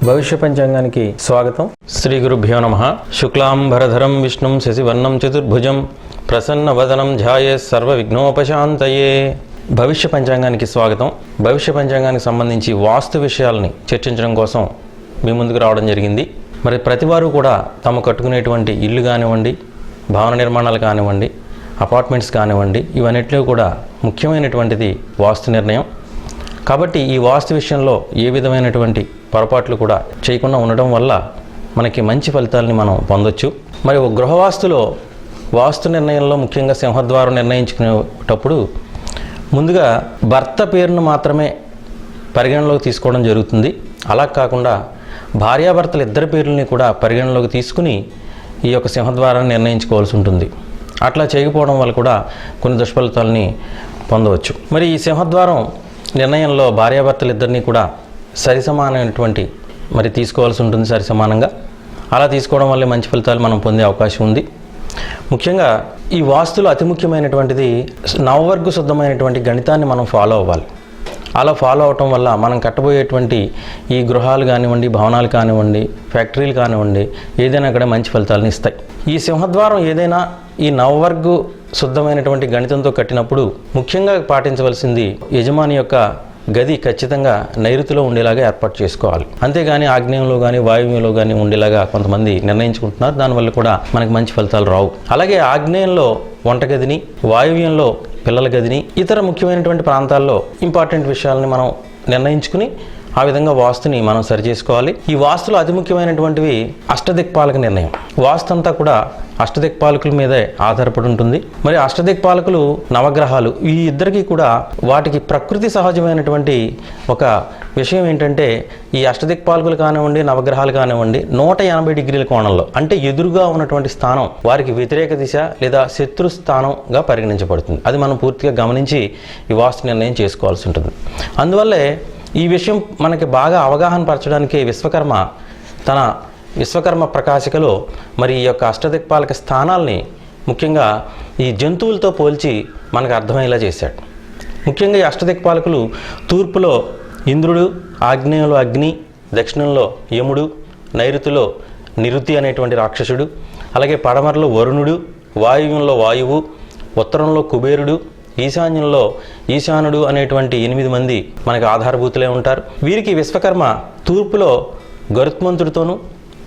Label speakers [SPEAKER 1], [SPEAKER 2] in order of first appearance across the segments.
[SPEAKER 1] భవిష్య పంచాంగానికి స్వాగతం. శ్రీ గురుభ్యో నమః. శుక్లాంబరధరం విష్ణుం శశివర్ణం చతుర్భుజం ప్రసన్నవదనం ధ్యాయే సర్వ విఘ్నోపశాంతయే. భవిష్య పంచాంగానికి స్వాగతం. భవిష్య పంచాంగానికి సంబంధించి వాస్తు విషయాలని చర్చించడం కోసం మీ ముందుకు రావడం జరిగింది. మరి ప్రతివారు కూడా తమ కట్టుకునేటువంటి ఇల్లు కానివ్వండి, భవన నిర్మాణాలు కానివ్వండి, అపార్ట్మెంట్స్ కానివ్వండి, ఇవన్నిటిలో కూడా ముఖ్యమైనటువంటిది వాస్తు నిర్ణయం. కాబట్టి ఈ వాస్తు విషయంలో ఏ విధమైనటువంటి పొరపాట్లు కూడా చేయకుండా ఉండడం వల్ల మనకి మంచి ఫలితాలని మనం పొందొచ్చు. మరి ఒక గృహవాస్తులో వాస్తు నిర్ణయంలో ముఖ్యంగా సింహద్వారం నిర్ణయించుకునేటప్పుడు ముందుగా భర్త పేరును మాత్రమే పరిగణలోకి తీసుకోవడం జరుగుతుంది. అలా కాకుండా భార్యాభర్తలు ఇద్దరి పేర్లని కూడా పరిగణలోకి తీసుకుని ఈ యొక్క సింహద్వారాన్ని నిర్ణయించుకోవాల్సి ఉంటుంది. అట్లా చేయకపోవడం వల్ల కూడా కొన్ని దుష్ఫలితాలని పొందవచ్చు. మరి ఈ సింహద్వారం నిర్ణయంలో భార్యాభర్తలు ఇద్దరినీ కూడా సరిసమానమైనటువంటి మరి తీసుకోవాల్సి ఉంటుంది. సరిసమానంగా అలా తీసుకోవడం వల్ల మంచి ఫలితాలు మనం పొందే అవకాశం ఉంది. ముఖ్యంగా ఈ వాస్తులో అతి ముఖ్యమైనటువంటిది నవవర్గ శుద్ధమైనటువంటి గణితాన్ని మనం ఫాలో అవ్వాలి. అలా ఫాలో అవటం వల్ల మనం కట్టబోయేటువంటి ఈ గృహాలు కానివ్వండి, భవనాలు కానివ్వండి, ఫ్యాక్టరీలు కానివ్వండి, ఏదైనా కూడా మంచి ఫలితాలను ఇస్తాయి. ఈ సింహద్వారం ఏదైనా ఈ నవవర్గ శుద్ధమైనటువంటి గణితంతో కట్టినప్పుడు ముఖ్యంగా పాటించవలసింది యజమాని యొక్క గది ఖచ్చితంగా నైరుతిలో ఉండేలాగా ఏర్పాటు చేసుకోవాలి. అంతేగాని ఆగ్నేయంలో కానీ వాయువ్యంలో కానీ ఉండేలాగా కొంతమంది నిర్ణయించుకుంటున్నారు. దానివల్ల కూడా మనకు మంచి ఫలితాలు రావు. అలాగే ఆగ్నేయంలో వంటగదిని, వాయువ్యంలో పిల్లల గదిని, ఇతర ముఖ్యమైనటువంటి ప్రాంతాల్లో ఇంపార్టెంట్ విషయాలని మనం నిర్ణయించుకుని ఆ విధంగా వాస్తుని మనం సరిచేసుకోవాలి. ఈ వాస్తులో అతి ముఖ్యమైనటువంటివి అష్టదిక్పాలక నిర్ణయం. వాస్తు అంతా కూడా అష్టదిక్పాలకుల మీదే ఆధారపడి ఉంటుంది. మరి అష్టదిక్పాలకులు నవగ్రహాలు, ఈ ఇద్దరికి కూడా వాటికి ప్రకృతి సహజమైనటువంటి ఒక విషయం ఏంటంటే ఈ అష్టదిక్పాలకులు కానివ్వండి, నవగ్రహాలు కానివ్వండి 180 డిగ్రీల కోణంలో, అంటే ఎదురుగా ఉన్నటువంటి స్థానం వారికి వ్యతిరేక దిశ లేదా శత్రు స్థానంగా పరిగణించబడుతుంది. అది మనం పూర్తిగా గమనించి ఈ వాస్తు నిర్ణయం చేసుకోవాల్సి ఉంటుంది. అందువల్లే ఈ విషయం మనకి బాగా అవగాహన పరచడానికి విశ్వకర్మ ప్రకాశికలో మరి ఈ యొక్క అష్టదిక్పాలక స్థానాల్ని ముఖ్యంగా ఈ జంతువులతో పోల్చి మనకు అర్థమయ్యేలా చేశాడు. ముఖ్యంగా ఈ అష్టదిక్పాలకులు తూర్పులో ఇంద్రుడు, ఆగ్నేయంలో అగ్ని, దక్షిణంలో యముడు, నైరుతిలో నిరుతి అనేటువంటి రాక్షసుడు, అలాగే పడమరలో వరుణుడు, వాయువ్యంలో వాయువు, ఉత్తరంలో కుబేరుడు, ఈశాన్యంలో ఈశానుడు అనేటువంటి 8 మంది మనకు ఆధారభూతులే ఉంటారు. వీరికి విశ్వకర్మ తూర్పులో గరుత్మంతుడితోనూ,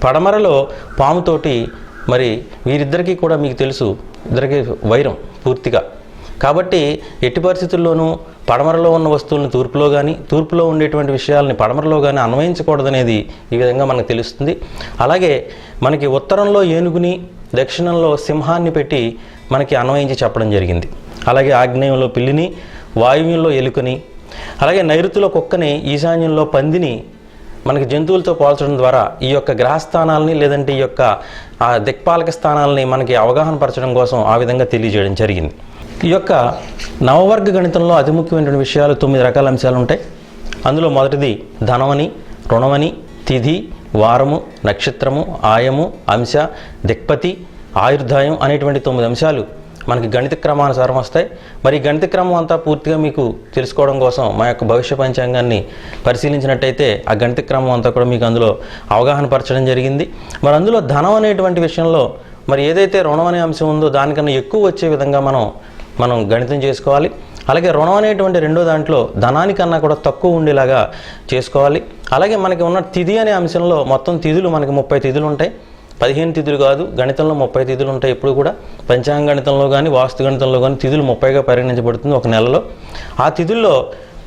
[SPEAKER 1] పడమరలో పాముతోటి, మరి వీరిద్దరికీ కూడా మీకు తెలుసు ఇద్దరికి వైరం పూర్తిగా. కాబట్టి ఎట్టి పరిస్థితుల్లోనూ పడమరలో ఉన్న వస్తువులను తూర్పులో కానీ, తూర్పులో ఉండేటువంటి విషయాలని పడమరలో కానీ అన్వయించకూడదనేది ఈ విధంగా మనకు తెలుస్తుంది. అలాగే మనకి ఉత్తరంలో ఏనుగుని, దక్షిణంలో సింహాన్ని పెట్టి మనకి అన్వయించి చెప్పడం జరిగింది. అలాగే ఆగ్నేయంలో పిల్లిని, వాయువ్యంలో ఎలుకని, అలాగే నైరుతిలో కుక్కని, ఈశాన్యంలో పందిని మనకి జంతువులతో పోల్చడం ద్వారా ఈ యొక్క గ్రహస్థానాలని లేదంటే ఈ యొక్క దిక్పాలక స్థానాలని మనకి అవగాహన పరచడం కోసం ఆ విధంగా తెలియజేయడం జరిగింది. ఈ యొక్క నవవర్గ గణితంలో అతి ముఖ్యమైనటువంటి విషయాలు 9 రకాల అంశాలు ఉంటాయి. అందులో మొదటిది ధనమని, రుణమని, తిథి, వారము, నక్షత్రము, ఆయము, అంశ, దిక్పతి, ఆయుర్దాయం అనేటువంటి 9 అంశాలు మనకి గణిత క్రమానుసారం వస్తాయి. మరి గణిత క్రమం అంతా పూర్తిగా మీకు తెలుసుకోవడం కోసం మా యొక్క భవిష్య పంచాంగాన్ని పరిశీలించినట్టయితే ఆ గణిత క్రమం అంతా కూడా మీకు అందులో అవగాహన పరచడం జరిగింది. మరి అందులో ధనం అనేటువంటి విషయంలో మరి ఏదైతే రుణం అనే అంశం ఉందో దానికన్నా ఎక్కువ వచ్చే విధంగా మనం గణితం చేసుకోవాలి. అలాగే రుణం అనేటువంటి రెండో దాంట్లో ధనానికన్నా కూడా తక్కువ ఉండేలాగా చేసుకోవాలి. అలాగే మనకి ఉన్న తిథి అనే అంశంలో మొత్తం తిథులు మనకి 30 తిథులు ఉంటాయి. 15 తిథులు కాదు, గణితంలో 30 తిథులు ఉంటాయి. ఎప్పుడు కూడా పంచాంగ గణితంలో కానీ వాస్తు గణితంలో కానీ తిథులు 30గా పరిగణించబడుతుంది ఒక నెలలో. ఆ తిథుల్లో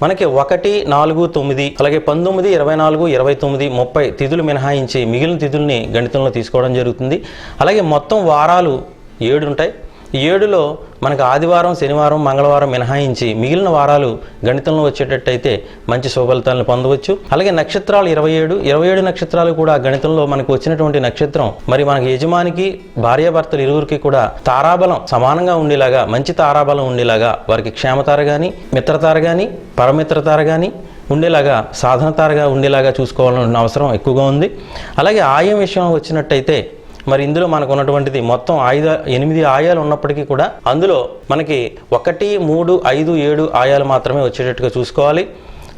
[SPEAKER 1] మనకి 1, 4, 9 అలాగే 19, 24, 29, 30 తిథులు మినహాయించి మిగిలిన తిథుల్ని గణితంలో తీసుకోవడం జరుగుతుంది. అలాగే మొత్తం వారాలు 7 ఉంటాయి. ఈ 7లో మనకు ఆదివారం, శనివారం, మంగళవారం మినహాయించి మిగిలిన వారాలు గణితంలో వచ్చేటట్టయితే మంచి శుభఫలితాలను పొందవచ్చు. అలాగే నక్షత్రాలు 27 నక్షత్రాలు కూడా గణితంలో మనకు వచ్చినటువంటి నక్షత్రం మరి మనకి యజమానికి, భార్యాభర్తలు ఇరువురికి కూడా తారాబలం సమానంగా ఉండేలాగా, మంచి తారాబలం ఉండేలాగా, వారికి క్షేమతార కానీ, మిత్రతార కానీ, పరమిత్రతార కానీ ఉండేలాగా, సాధనతారగా ఉండేలాగా చూసుకోవాలన్న అవసరం ఎక్కువగా ఉంది. అలాగే ఆయం విషయం వచ్చినట్టయితే మరి ఇందులో మనకు ఉన్నటువంటిది మొత్తం 8 ఆయాలు ఉన్నప్పటికీ కూడా అందులో మనకి 1, 3, 5, 7 ఆయాలు మాత్రమే వచ్చేటట్టుగా చూసుకోవాలి.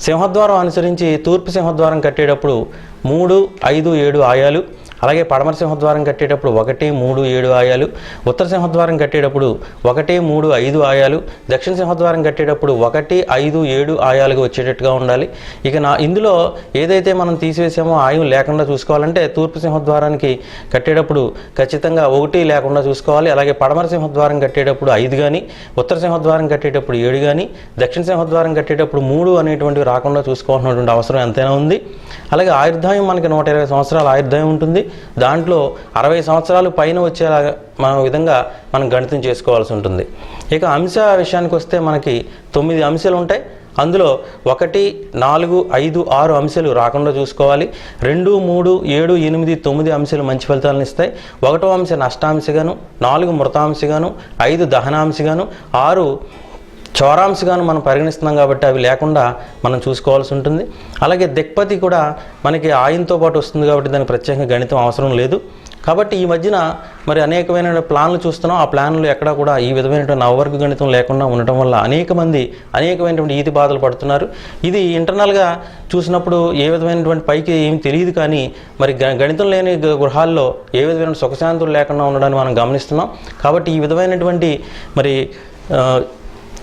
[SPEAKER 1] సింహద్వారం అనుసరించి తూర్పు సింహద్వారం కట్టేటప్పుడు 3, 5, 7 ఆయాలు, అలాగే పడమర సింహద్వారం కట్టేటప్పుడు 1, 3, 7 ఆయాలు, ఉత్తర సింహద్వారం కట్టేటప్పుడు 1, 3, 5 ఆయాలు, దక్షిణ సింహద్వారం కట్టేటప్పుడు 1, 5, 7 ఆయాలుగా వచ్చేటట్టుగా ఉండాలి. ఇక ఇందులో ఏదైతే మనం తీసివేసామో ఆయం లేకుండా చూసుకోవాలంటే తూర్పు సింహద్వారానికి కట్టేటప్పుడు ఖచ్చితంగా 1 లేకుండా చూసుకోవాలి. అలాగే పడమర సింహద్వారం కట్టేటప్పుడు 5 కానీ, ఉత్తర సింహద్వారం కట్టేటప్పుడు 7 కానీ, దక్షిణ సింహద్వారం కట్టేటప్పుడు 3 అనేటువంటివి రాకుండా చూసుకోవాల్సినటువంటి అవసరం ఎంతైనా ఉంది. అలాగే ఆయుర్దాయం మనకి 120 సంవత్సరాల ఆయుర్దాయం ఉంటుంది. దాంట్లో 60 సంవత్సరాలు పైన వచ్చేలాగా విధంగా మనం గణితం చేసుకోవాల్సి ఉంటుంది. ఇక అంశ విషయానికి వస్తే మనకి 9 అంశాలు ఉంటాయి. అందులో 1, 4, 5, 6 అంశాలు రాకుండా చూసుకోవాలి. 2, 3, 7, 8, 9 అంశాలు మంచి ఫలితాలను ఇస్తాయి. 1వ అంశ నష్టాంశగాను, 4 మృతాంశగాను, 5 దహనాంశగాను, 6 చౌరాంశగాను మనం పరిగణిస్తున్నాం కాబట్టి అవి లేకుండా మనం చూసుకోవాల్సి ఉంటుంది. అలాగే దిక్పతి కూడా మనకి ఆయంతో పాటు వస్తుంది కాబట్టి దానికి ప్రత్యేకంగా గణితం అవసరం లేదు. కాబట్టి ఈ మధ్యన మరి అనేకమైన ప్లాన్లు చూస్తున్నాం. ఆ ప్లాన్లు ఎక్కడా కూడా ఈ విధమైనటువంటి నవవర్గ గణితం లేకుండా ఉండటం వల్ల అనేకమైనటువంటి ఈతి బాధలు పడుతున్నారు. ఇది ఇంటర్నల్గా చూసినప్పుడు ఏ విధమైనటువంటి పైకి ఏమి తెలియదు, కానీ మరి గణితం లేని గృహాల్లో ఏ విధమైన సుఖశాంతులు లేకుండా ఉండడాన్ని మనం గమనిస్తున్నాం. కాబట్టి ఈ విధమైనటువంటి మరి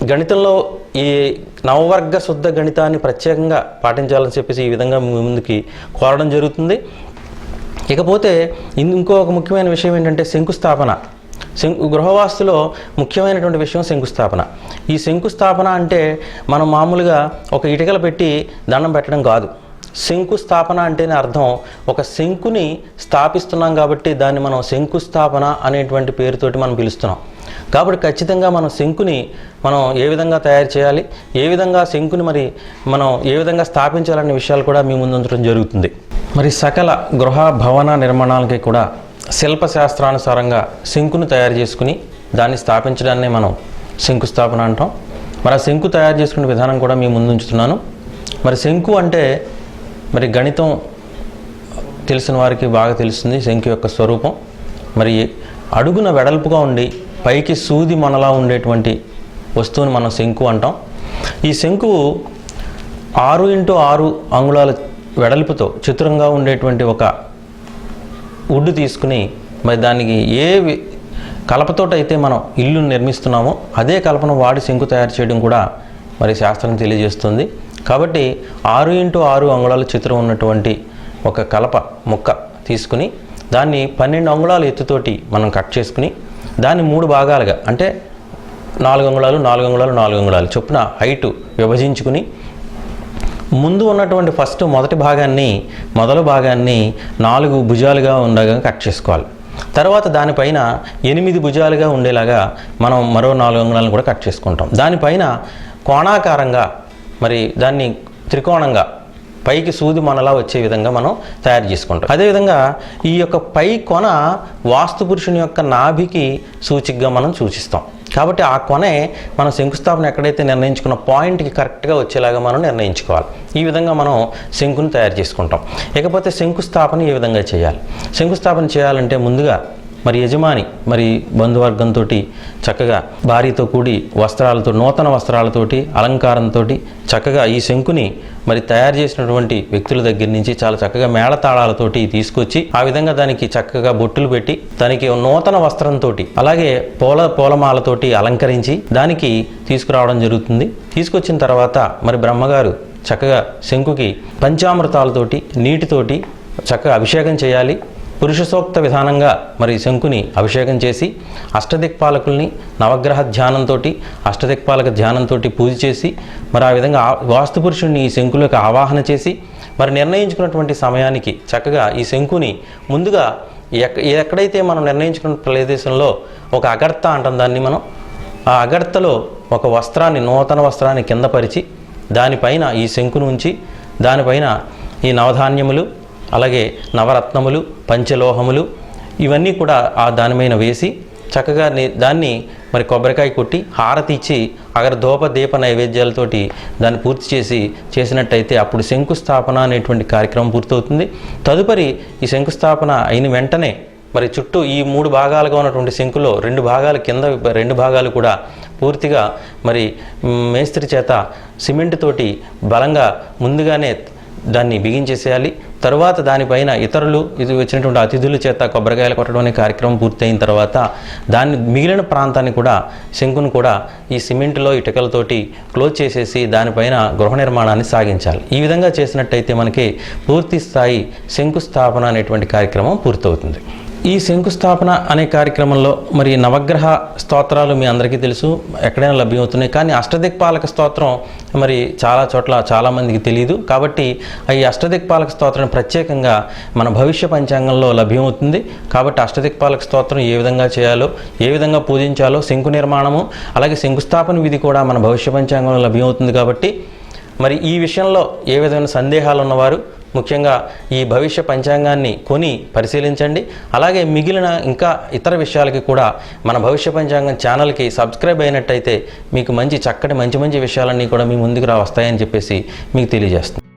[SPEAKER 1] గణితంలో ఈ నవవర్గ శుద్ధ గణితాన్ని ప్రత్యేకంగా పాటించాలని చెప్పేసి ఈ విధంగా ముందుకి కోరడం జరుగుతుంది. ఇకపోతే ఇంకొక ముఖ్యమైన విషయం ఏంటంటే శంకుస్థాపన. గృహవాస్తులో ముఖ్యమైనటువంటి విషయం శంకుస్థాపన. ఈ శంకుస్థాపన అంటే మనం మామూలుగా ఒక ఇటుకలు పెట్టి దండం పెట్టడం కాదు. శంకుస్థాపన అంటేనే అర్థం ఒక శంకుని స్థాపిస్తున్నాం కాబట్టి దాన్ని మనం శంకుస్థాపన అనేటువంటి పేరుతోటి మనం పిలుస్తున్నాం. కాబట్టి ఖచ్చితంగా మనం శంకుని మనం ఏ విధంగా తయారు చేయాలి, ఏ విధంగా శంకుని మరి మనం ఏ విధంగా స్థాపించాలనే విషయాలు కూడా మీ ముందు ఉంచడం జరుగుతుంది. మరి సకల గృహ భవన నిర్మాణాలకి కూడా శిల్పశాస్త్రానుసారంగా శంకుని తయారు చేసుకుని దాన్ని స్థాపించడాన్ని మనం శంకుస్థాపన అంటాం. మరి ఆ శంకు తయారు చేసుకునే విధానం కూడా మీ ముందు ఉంచుతున్నాను. మరి శంకు అంటే మరి గణితం తెలిసిన వారికి బాగా తెలుస్తుంది శంకు యొక్క స్వరూపం. మరి అడుగున వెడల్పుగా ఉండి పైకి సూది మనలా ఉండేటువంటి వస్తువుని మనం శంకు అంటాం. ఈ శంకు 6x6 అంగుళాల వెడల్పుతో చతురంగా ఉండేటువంటి ఒక వుడ్ తీసుకుని మరి దానికి ఏ కలపతోటైతే మనం ఇల్లు నిర్మిస్తున్నామో అదే కలపను వాడి శంకు తయారు చేయడం కూడా మరి శాస్త్రం తెలియజేస్తుంది. కాబట్టి 6x6 అంగుళాల చిత్రం ఉన్నటువంటి ఒక కలప ముక్క తీసుకుని దాన్ని 12 అంగుళాల ఎత్తుతోటి మనం కట్ చేసుకుని దాన్ని 3 భాగాలుగా అంటే 4 అంగుళాలు 4 అంగుళాలు 4 అంగుళాలు చొప్పున హైటు విభజించుకుని ముందు ఉన్నటువంటి మొదటి భాగాన్ని మొదల భాగాన్ని 4 భుజాలుగా ఉండగా కట్ చేసుకోవాలి. తర్వాత దానిపైన 8 భుజాలుగా ఉండేలాగా మనం మరో 4 అంగుళాలను కూడా కట్ చేసుకుంటాం. దానిపైన కోణాకారంగా మరి దాన్ని త్రికోణంగా పైకి సూది మనలా వచ్చే విధంగా మనం తయారు చేసుకుంటాం. అదేవిధంగా ఈ యొక్క పై కొన వాస్తు పురుషుని యొక్క నాభికి సూచికగా మనం సూచిస్తాం. కాబట్టి ఆ కొనే మనం శంకుస్థాపన ఎక్కడైతే నిర్ణయించుకున్న పాయింట్కి కరెక్ట్గా వచ్చేలాగా మనం నిర్ణయించుకోవాలి. ఈ విధంగా మనం శంకుని తయారు చేసుకుంటాం. ఇకపోతే శంకుస్థాపన ఏ విధంగా చేయాలి? శంకుస్థాపన చేయాలంటే ముందుగా మరి యజమాని మరి బంధువర్గంతో చక్కగా భార్యతో కూడి వస్త్రాలతో నూతన వస్త్రాలతోటి అలంకారంతో చక్కగా ఈ శంకుని మరి తయారు చేసినటువంటి వ్యక్తుల దగ్గర నుంచి చాలా చక్కగా మేళతాళాలతోటి తీసుకొచ్చి ఆ విధంగా దానికి చక్కగా బొట్టులు పెట్టి దానికి నూతన వస్త్రంతో అలాగే పూలమాలతోటి అలంకరించి దానికి తీసుకురావడం జరుగుతుంది. తీసుకొచ్చిన తర్వాత మరి బ్రహ్మగారు చక్కగా శంకుకి పంచామృతాలతోటి నీటితోటి చక్కగా అభిషేకం చేయాలి. పురుష సూక్త విధానంగా మరి శంకుని అభిషేకం చేసి అష్టదిక్పాలకుల్ని నవగ్రహ ధ్యానంతో అష్టదిక్పాలక ధ్యానంతో పూజ చేసి మరి ఆ విధంగా వాస్తుపురుషుడిని ఈ శంకులకు ఆవాహన చేసి మరి నిర్ణయించుకున్నటువంటి సమయానికి చక్కగా ఈ శంకుని ముందుగా ఎక్కడైతే మనం నిర్ణయించుకున్న ప్రదేశంలో ఒక అగర్త అంటాం దాన్ని మనం, ఆ అగర్తలో ఒక వస్త్రాన్ని నూతన వస్త్రాన్ని కింద పరిచి దానిపైన ఈ శంకును ఉంచి దానిపైన ఈ నవధాన్యములు అలాగే నవరత్నములు పంచలోహములు ఇవన్నీ కూడా ఆ దానిపైన వేసి చక్కగా దాన్ని మరి కొబ్బరికాయ కొట్టి హారతి ఇచ్చి అగర ధూప దీప నైవేద్యాలతోటి దాన్ని పూర్తి చేసినట్టయితే అప్పుడు శంకుస్థాపన అనేటువంటి కార్యక్రమం పూర్తవుతుంది. తదుపరి ఈ శంకుస్థాపన అయిన వెంటనే మరి చుట్టూ ఈ 3 భాగాలుగా ఉన్నటువంటి శంకులో 2 భాగాలు కింద 2 భాగాలు కూడా పూర్తిగా మరి మేస్త్రి చేత సిమెంట్ తోటి బలంగా ముందుగానే దాన్ని బిగించేసేయాలి. తరువాత దానిపైన ఇతరులు ఇది వచ్చినటువంటి అతిథుల చేత కొబ్బరికాయలు కొట్టడం అనే కార్యక్రమం పూర్తయిన తర్వాత దాన్ని మిగిలిన ప్రాంతాన్ని కూడా శంకును కూడా ఈ సిమెంట్లో ఇటుకలతోటి క్లోజ్ చేసేసి దానిపైన గృహ నిర్మాణాన్ని సాగించాలి. ఈ విధంగా చేసినట్టయితే మనకి పూర్తి స్థాయి శంకుస్థాపన అనేటువంటి కార్యక్రమం పూర్తవుతుంది. ఈ శంకుస్థాపన అనే కార్యక్రమంలో మరి నవగ్రహ స్తోత్రాలు మీ అందరికీ తెలుసు, ఎక్కడైనా లభ్యమవుతున్నాయి. కానీ అష్టదిక్పాలక స్తోత్రం మరి చాలా చోట్ల చాలామందికి తెలియదు. కాబట్టి ఈ అష్టదిక్పాలక స్తోత్రం ప్రత్యేకంగా మన భవిష్య పంచాంగంలో లభ్యమవుతుంది. కాబట్టి అష్టదిక్పాలక స్తోత్రం ఏ విధంగా చేయాలో, ఏ విధంగా పూజించాలో, శంకు నిర్మాణము అలాగే శంకుస్థాపన విధి కూడా మన భవిష్య పంచాంగంలో లభ్యమవుతుంది. కాబట్టి మరి ఈ విషయంలో ఏ విధమైన సందేహాలు ఉన్నవారు ముఖ్యంగా ఈ భవిష్య పంచాంగాన్ని కొని పరిశీలించండి. అలాగే మిగిలిన ఇంకా ఇతర విషయాలకి కూడా మన భవిష్య పంచాంగం ఛానల్కి సబ్స్క్రైబ్ అయినట్టయితే మీకు మంచి చక్కటి మంచి విషయాలన్నీ కూడా మీ ముందుకు వస్తాయని చెప్పేసి మీకు తెలియజేస్తుంది.